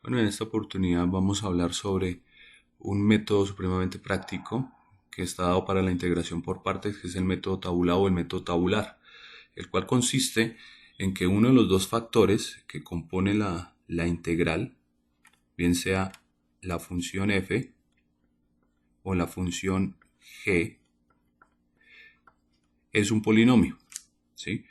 Bueno, en esta oportunidad vamos a hablar sobre un método supremamente práctico que está dado para la integración por partes, que es el método tabular o el método tabular, el cual consiste en que uno de los dos factores que compone la integral, bien sea la función f o la función g, es un polinomio, ¿sí?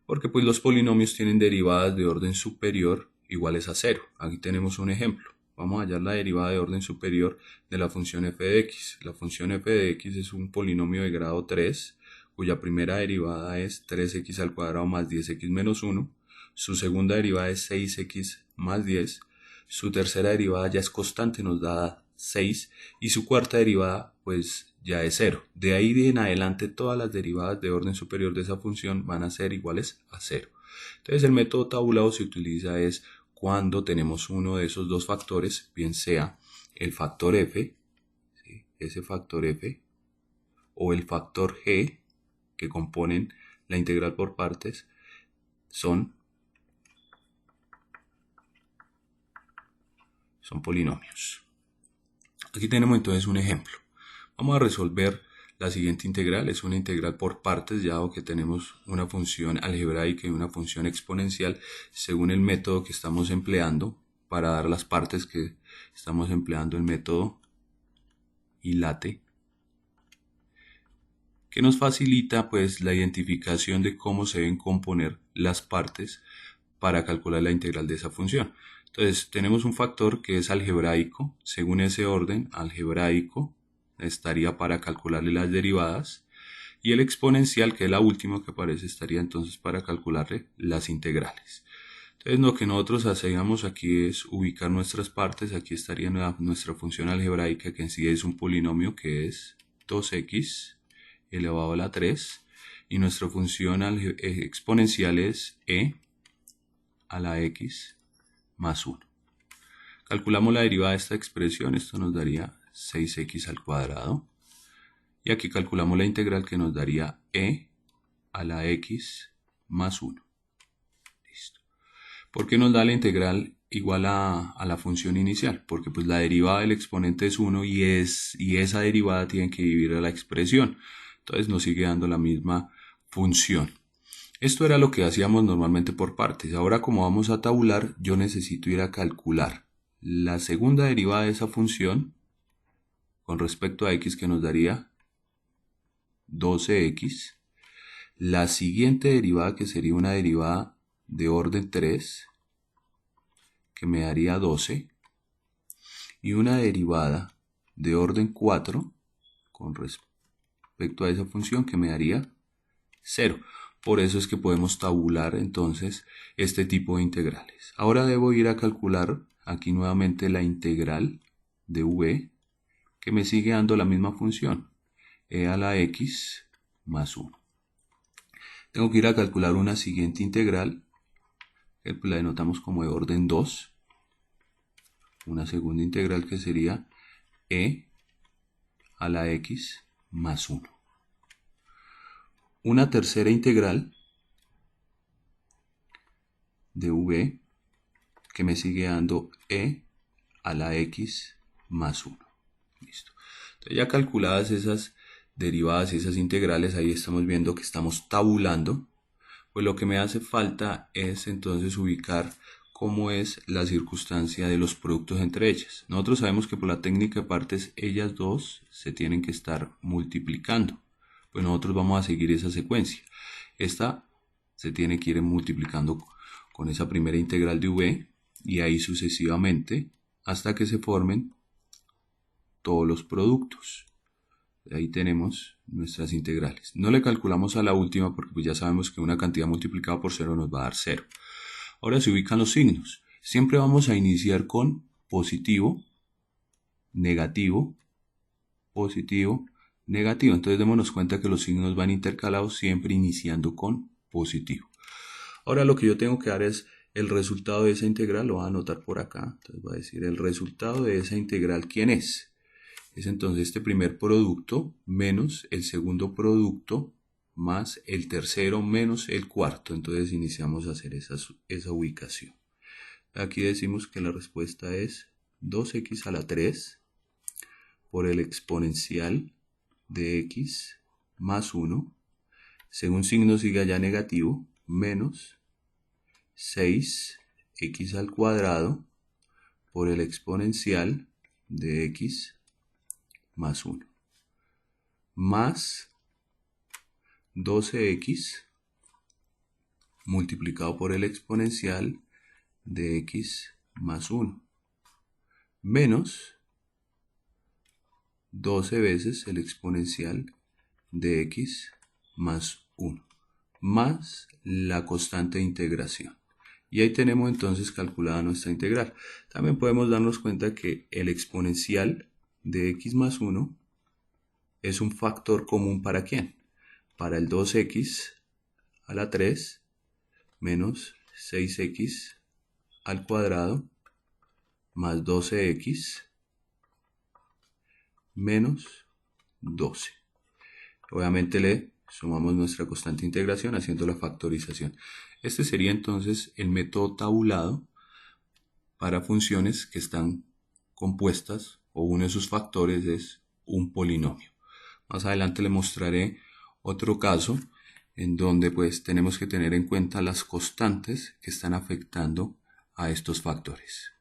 Porque pues los polinomios tienen derivadas de orden superior iguales a cero. Aquí tenemos un ejemplo. Vamos a hallar la derivada de orden superior de la función f de x. La función f de x es un polinomio de grado 3, cuya primera derivada es 3x al cuadrado más 10x menos 1. Su segunda derivada es 6x más 10. Su tercera derivada ya es constante, nos da 6. Y su cuarta derivada pues ya es 0. De ahí en adelante todas las derivadas de orden superior de esa función van a ser iguales a 0. Entonces el método tabulado se utiliza es cuando tenemos uno de esos dos factores, bien sea el factor f, ¿sí? Ese factor f, o el factor g, que componen la integral por partes, son polinomios. Aquí tenemos entonces un ejemplo. Vamos a resolver la siguiente integral. Es una integral por partes, ya que tenemos una función algebraica y una función exponencial según el método que estamos empleando para dar las partes que estamos empleando, el método ILATE, que nos facilita pues la identificación de cómo se deben componer las partes para calcular la integral de esa función. Entonces tenemos un factor que es algebraico. Según ese orden algebraico estaría para calcularle las derivadas, y el exponencial, que es la última que aparece, estaría entonces para calcularle las integrales. Entonces lo que nosotros hacemos aquí es ubicar nuestras partes. Aquí estaría nuestra función algebraica, que en sí es un polinomio, que es 2x elevado a la 3, y nuestra función exponencial es e a la x más 1. Calculamos la derivada de esta expresión, esto nos daría 6x al cuadrado. Y aquí calculamos la integral, que nos daría e a la x más 1. Listo. ¿Por qué nos da la integral igual a la función inicial? Porque pues la derivada del exponente es 1 y esa derivada tiene que dividir a la expresión. Entonces nos sigue dando la misma función. Esto era lo que hacíamos normalmente por partes. Ahora, como vamos a tabular, yo necesito ir a calcular la segunda derivada de esa función con respecto a x, que nos daría 12x. La siguiente derivada, que sería una derivada de orden 3, que me daría 12. Y una derivada de orden 4 con respecto a esa función, que me daría 0. Por eso es que podemos tabular entonces este tipo de integrales. Ahora debo ir a calcular aquí nuevamente la integral de v, que me sigue dando la misma función, e a la x más 1. Tengo que ir a calcular una siguiente integral, que la denotamos como de orden 2. Una segunda integral, que sería e a la x más 1. Una tercera integral de v, que me sigue dando e a la x más 1. Listo. Entonces, ya calculadas esas derivadas y esas integrales, ahí estamos viendo que estamos tabulando. Pues lo que me hace falta es entonces ubicar cómo es la circunstancia de los productos entre ellas. Nosotros sabemos que por la técnica de partes, ellas dos se tienen que estar multiplicando. Pues nosotros vamos a seguir esa secuencia. Esta se tiene que ir multiplicando con esa primera integral de v, y ahí sucesivamente hasta que se formen todos los productos. Ahí tenemos nuestras integrales. No le calculamos a la última porque pues ya sabemos que una cantidad multiplicada por 0 nos va a dar 0. Ahora se ubican los signos. Siempre vamos a iniciar con positivo, negativo, positivo, negativo. Entonces démonos cuenta que los signos van intercalados, siempre iniciando con positivo. Ahora lo que yo tengo que dar es el resultado de esa integral. Lo voy a anotar por acá. Entonces voy a decir el resultado de esa integral, ¿quién es? Es entonces este primer producto menos el segundo producto más el tercero menos el cuarto. Entonces iniciamos a hacer esa ubicación. Aquí decimos que la respuesta es 2x a la 3 por el exponencial de x más 1, según signo siga ya negativo, menos 6x al cuadrado por el exponencial de x más 1, más 12x multiplicado por el exponencial de x más 1, menos 12 veces el exponencial de x más 1, más la constante de integración. Y ahí tenemos entonces calculada nuestra integral. También podemos darnos cuenta que el exponencial de x más 1 es un factor común ¿para quién? Para el 2x a la 3 menos 6x al cuadrado más 12x menos 12. Obviamente le sumamos nuestra constante de integración haciendo la factorización. Este sería entonces el método tabulado para funciones que están compuestas o uno de sus factores es un polinomio. Más adelante le mostraré otro caso en donde pues tenemos que tener en cuenta las constantes que están afectando a estos factores.